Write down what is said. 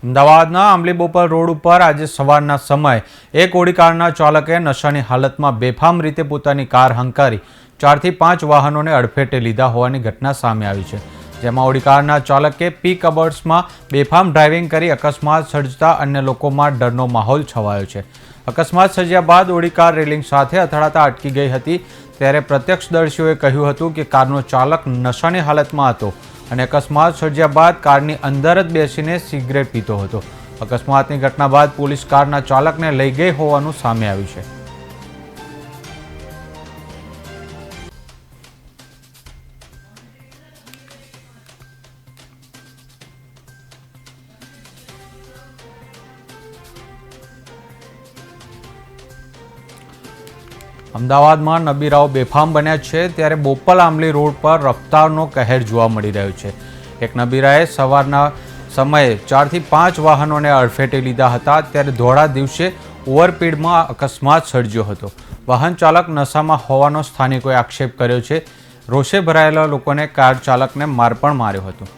અમદાવાદના આંબલીબોપલ રોડ ઉપર આજે સવારના સમયે એક ઓડી કારના ચાલકે નશાની હાલતમાં બેફામ રીતે પોતાની કાર હંકારી 4 થી 5 વાહનોને અડફેટે લીધા હોવાની ઘટના સામે આવી છે, જેમાં ઓડી કારના ચાલકે પીક અવર્સમાં બેફામ ડ્રાઇવિંગ કરી અકસ્માત સર્જતા અન્ય લોકોમાં ડરનો માહોલ છવાયો છે। અકસ્માત સર્જ્યા બાદ ઓડી કાર રેલિંગ સાથે અથડાતા અટકી ગઈ હતી, ત્યારે પ્રત્યક્ષદર્શીઓએ કહ્યું હતું કે કારનો ચાલક નશાની હાલતમાં હતો અને અકસ્માત સર્જ્યા બાદ કારની અંદર જ બેસીને સિગરેટ પીતો હતો। અકસ્માતની ઘટના બાદ પોલીસ કારના ચાલકને લઈ ગઈ હોવાનું સામે આવ્યું છે। અમદાવાદમાં નબીરાઓ બેફામ બન્યા છે, ત્યારે બોપલ આંબલી રોડ પર રફતારનો કહેર જોવા મળી રહ્યો છે। એક નબીરાએ સવારના સમયે 4 થી 5 વાહનોને અડફેટે લીધા હતા, ત્યારે ધોળા દિવસે ઓવરસ્પીડમાં અકસ્માત સર્જ્યો હતો। વાહન ચાલક નશામાં હોવાનો સ્થાનિકોએ આક્ષેપ કર્યો છે। રોષે ભરાયેલા લોકોને કાર ચાલકને માર પણ માર્યો હતો।